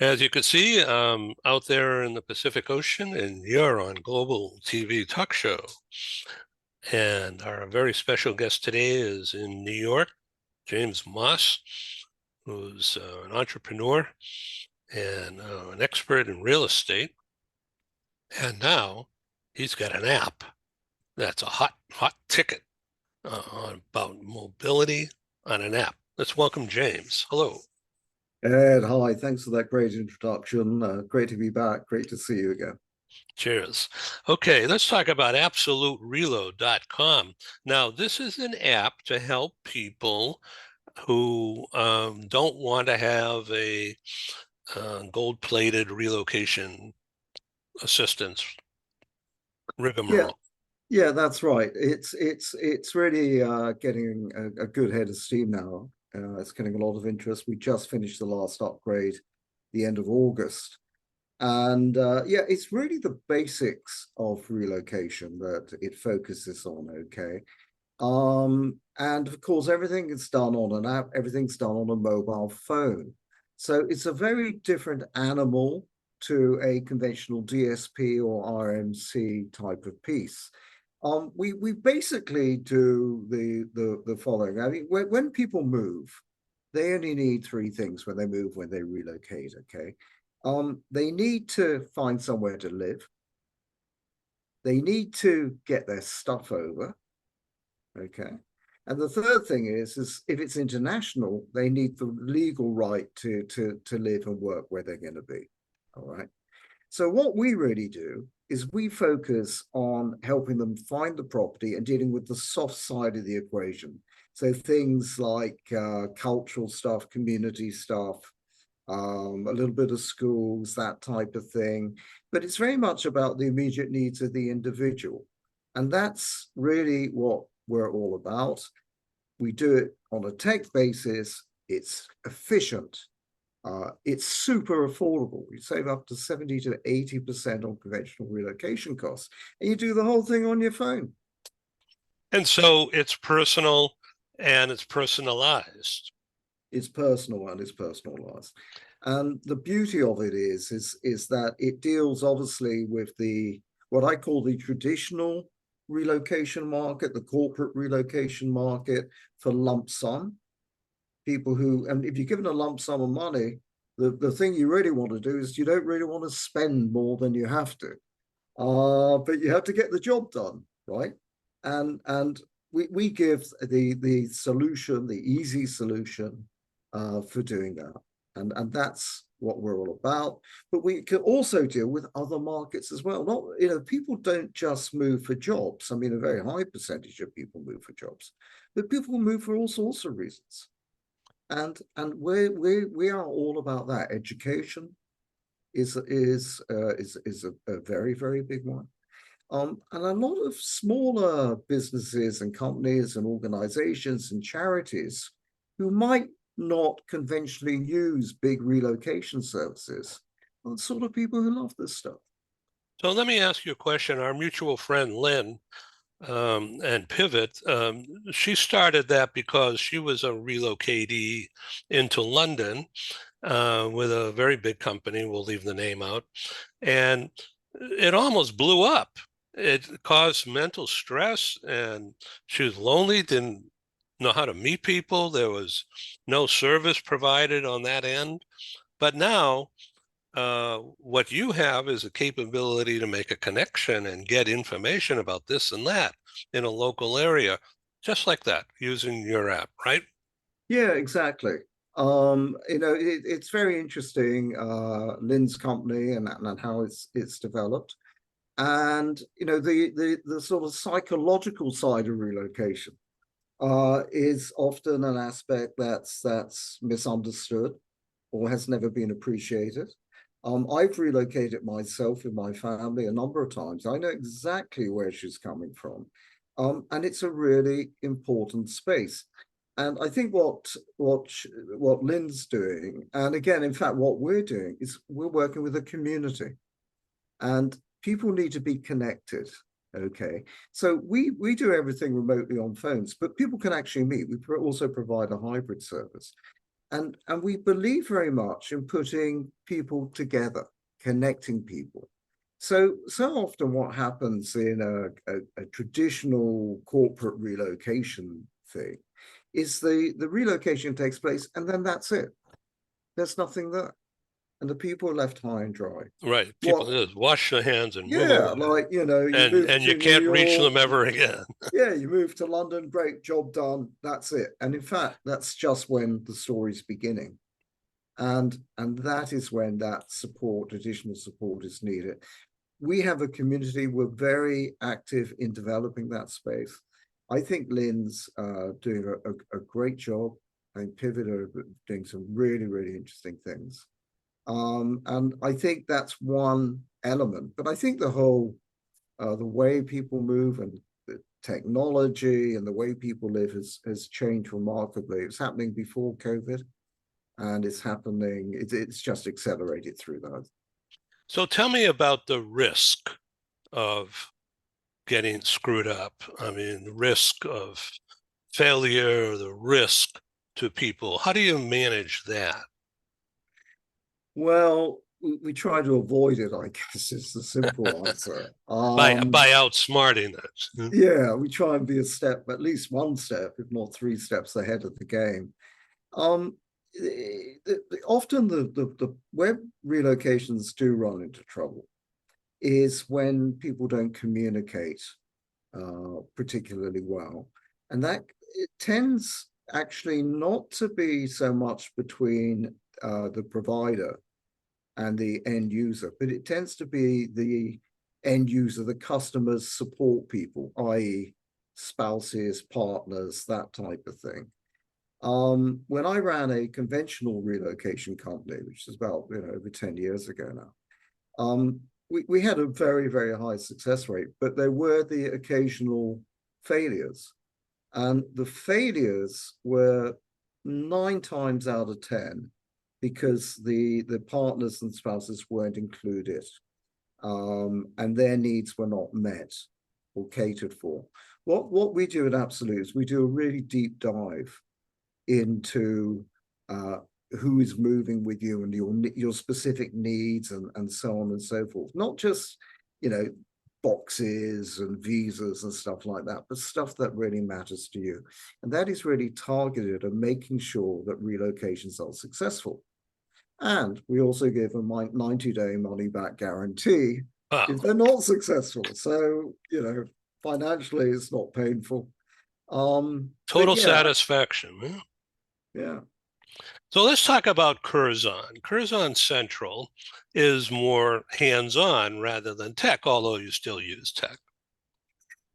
As you can see, out there in the Pacific Ocean, and you're on Global TV Talk Show. And our very special guest today is in New York, James Moss, who's an entrepreneur and an expert in real estate. And now he's got an app that's a hot ticket about mobility on an app. Let's welcome James. Hello. Ed, hi. Thanks for that great introduction. Great to be back. Great to see you again. Cheers. Okay, let's talk about AbsoluteReload.com. Now, this is an app to help people who don't want to have a gold-plated relocation assistance Yeah, rigmarole. yeah, that's right. It's really getting a good head of steam now. It's getting a lot of interest. We just finished the last upgrade, the end of August. And yeah, it's really the basics of relocation that it focuses on, okay? And of course, everything is done on an app, everything's done on a mobile phone. So it's a very different animal to a conventional DSP or RMC type of piece. We basically do the following. I mean, when people move, they only need three things when they move, when they relocate, okay? They need to find somewhere to live. They need to get their stuff over, okay? And the third thing is if it's international, they need the legal right to live and work where they're going to be, all right? So what we really do is we focus on helping them find the property and dealing with the soft side of the equation. So things like cultural stuff, community stuff, a little bit of schools, that type of thing. But it's very much about the immediate needs of the individual. And that's really what we're all about. We do it on a tech basis. It's efficient. It's super affordable. You save up to 70 to 80% on conventional relocation costs. And you do the whole thing on your phone. And so it's personal and it's personalized. It's personal and it's personalized. And the beauty of it is that it deals obviously with what I call the traditional relocation market, the corporate relocation market for lump sum. People who, and if you're given a lump sum of money, the thing you really want to do is you don't really want to spend more than you have to. But you have to get the job done, right? And we give the solution, the easy solution for doing that. And that's what we're all about. But we can also deal with other markets as well. Not, people don't just move for jobs. I mean, a very high percentage of people move for jobs, but people move for all sorts of reasons. And we are all about that. Education is a very, very big one. And a lot of smaller businesses and companies and organizations and charities who might not conventionally use big relocation services are the sort of people who love this stuff. So let me ask you a question. Our mutual friend, Lynn, and Pivot, she started that because she was a relocatee into London with a very big company. We'll leave the name out. And it almost blew up. It caused mental stress, and she was lonely, didn't know how to meet people. There was no service provided on that end. But now, what you have is a capability to make a connection and get information about this and that in a local area, just like that, using your app, right? Yeah, exactly. It's very interesting, Lynn's company and how it's developed. And the sort of psychological side of relocation is often an aspect that's misunderstood or has never been appreciated. I've relocated myself with my family a number of times. I know exactly where she's coming from. And it's a really important space. And I think what Lynn's doing, and again, in fact, what we're doing is we're working with a community. And people need to be connected. Okay, so we do everything remotely on phones, but people can actually meet. We also provide a hybrid service, and we believe very much in putting people together, connecting people. So often what happens in a traditional corporate relocation thing is the relocation takes place and then that's it. There's nothing there. And the people are left high and dry. Right. People What? just wash their hands and move Yeah, away. like, you know, you move And you to New can't reach York, them ever again. yeah, you move to London, great, job done, that's it. And in fact, that's just when the story's beginning. And that is when that support, additional support is needed. We have a community, we're very active in developing that space. I think Lynn's doing a great job. I think Pivot are doing some really, really interesting things. And I think that's one element, but I think the whole, the way people move and the technology and the way people live has changed remarkably. It's happening before COVID and it's happening, it's just accelerated through that. So tell me about the risk of getting screwed up. I mean, the risk of failure, the risk to people. How do you manage that? Well, we try to avoid it, I guess, is the simple answer. By outsmarting it. Yeah, we try and be a step, at least one step, if not three steps ahead of the game. Um, Often the where relocations do run into trouble is when people don't communicate particularly well, and that it tends actually not to be so much between the provider and the end user, but it tends to be the end user, the customers support people, i.e. spouses, partners, that type of thing. When I ran a conventional relocation company, which is about over 10 years ago now, we had a very, very high success rate, but there were the occasional failures. And the failures were 9 times out of 10 because the partners and spouses weren't included, and their needs were not met or catered for. What we do at Absolute is we do a really deep dive into who is moving with you and your specific needs and so on and so forth. Not just, boxes and visas and stuff like that, but stuff that really matters to you. And that is really targeted at making sure that relocations are successful. And we also give a 90-day money back guarantee Wow. if they're not successful. So, financially it's not painful. Total yeah, satisfaction. Huh? yeah. So let's talk about Curzon. Curzon Central is more hands-on rather than tech, although you still use tech.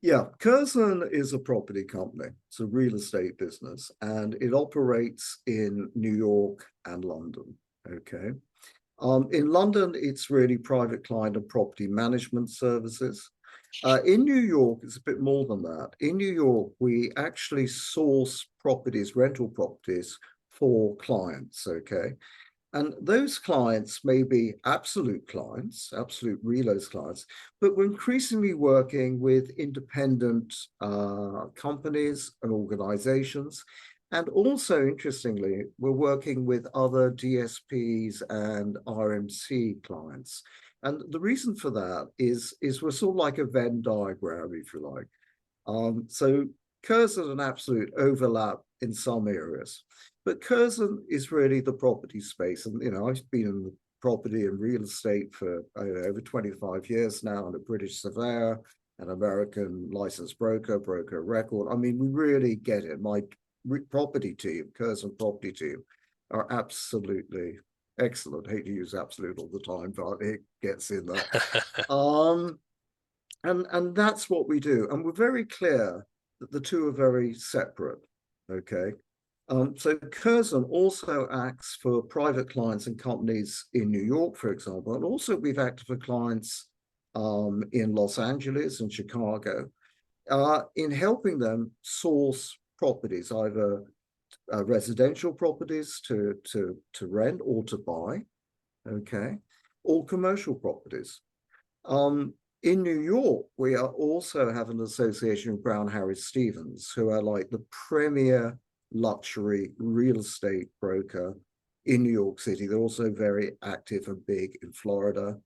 Yeah, Curzon is a property company. It's a real estate business, and it operates in New York and London. Okay. In London, it's really private client and property management services. In New York, it's a bit more than that. In New York, we actually source properties, rental properties for clients, okay? And those clients may be Absolute clients, Absolute Relo's clients, but we're increasingly working with independent companies and organizations. And also, interestingly, we're working with other DSPs and RMC clients. And the reason for that is we're sort of like a Venn diagram, if you like. So Curzon and Absolute overlap in some areas, but Curzon is really the property space. And, I've been in property and real estate for over 25 years now, and a British surveyor, an American licensed broker record. I mean, we really get it. My property team, Curzon property team, are absolutely excellent. I hate to use absolute all the time, but it gets in there. And that's what we do. And we're very clear that the two are very separate. Okay. So Curzon also acts for private clients and companies in New York, for example, and also we've acted for clients in Los Angeles and Chicago in helping them source properties, either residential properties to rent or to buy, okay, or commercial properties. In New York, we also have an association with Brown Harris Stevens, who are like the premier luxury real estate broker in New York City. They're also very active and big in Florida,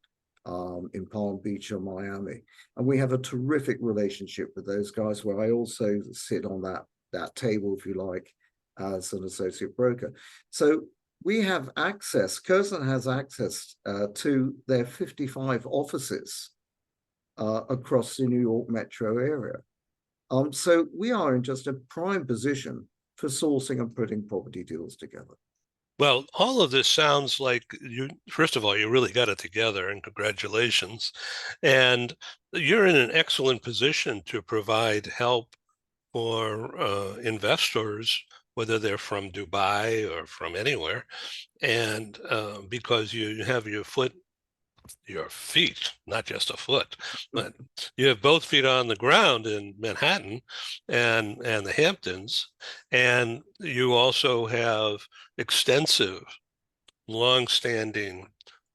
in Palm Beach or Miami. And we have a terrific relationship with those guys, where I also sit on that table, if you like, as an associate broker. So we have access, Curzon has access to their 55 offices across the New York metro area. So we are in just a prime position for sourcing and putting property deals together. Well, all of this sounds like first of all, you really got it together, and congratulations. And you're in an excellent position to provide help for investors, whether they're from Dubai or from anywhere. And because you have your feet, not just a foot, but you have both feet on the ground in Manhattan and the Hamptons, and you also have extensive, long-standing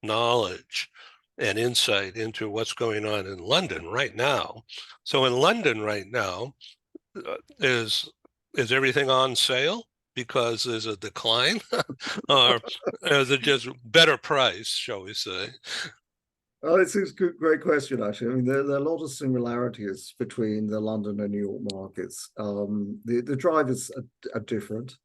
knowledge and insight into what's going on in London right now. So in London right now, is everything on sale because there's a decline, or is it just better price, shall we say? Oh, it's a great question, actually. I mean, there are a lot of similarities between the London and New York markets. The drivers are different,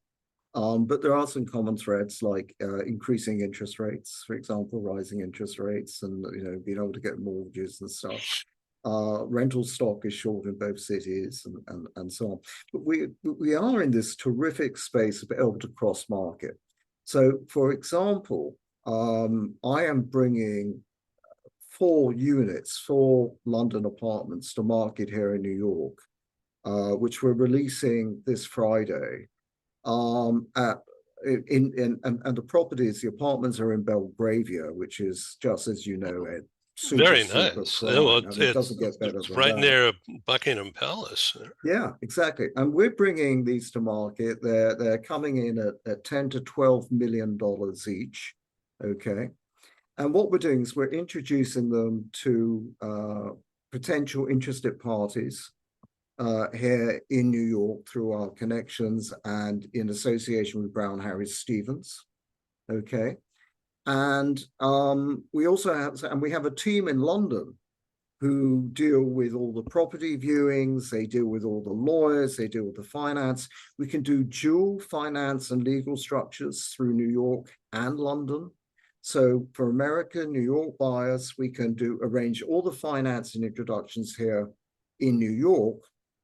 but there are some common threads, like increasing interest rates, for example, rising interest rates, and being able to get mortgages and stuff. Rental stock is short in both cities, and so on. But we are in this terrific space of able to cross market. So, for example, I am bringing 4 London apartments to market here in New York, which we're releasing this Friday. And the properties, the apartments are in Belgravia, which is, just as you know, Ed, Very super nice. prime. Well, I mean, it doesn't get better it's than right that. near Buckingham Palace. Yeah, exactly. And we're bringing these to market. They're coming in at $10 to $12 million each. Okay. And what we're doing is we're introducing them to potential interested parties here in New York through our connections and in association with Brown Harris Stevens. Okay. And we also have a team in London who deal with all the property viewings, they deal with all the lawyers, they deal with the finance. We can do dual finance and legal structures through New York and London. So for American, New York buyers, we can arrange all the finance and introductions here in New York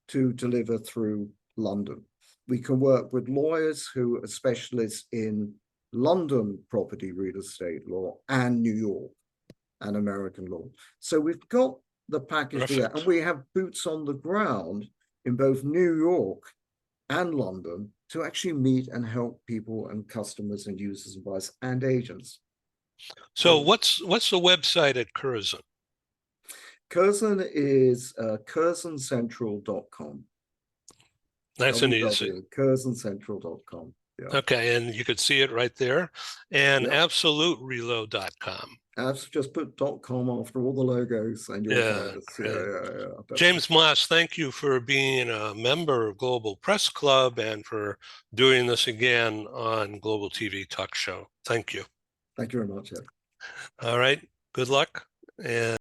to deliver through London. We can work with lawyers who are specialists in London property real estate law and New York and American law. So we've got the package there, and we have boots on the ground in both New York and London to actually meet and help people and customers and users and buyers and agents. So what's the website at Curzon? Curzon is CurzonCentral.com. Nice and easy. CurzonCentral.com. Yeah. Okay, and you could see it right there. And Yep. AbsoluteReload.com. I've just put .com after all the logos, and you'll find us. Yeah. James Moss, thank you for being a member of Global Press Club and for doing this again on Global TV Talk Show. Thank you. Thank you very much, Ed. All right. Good luck. And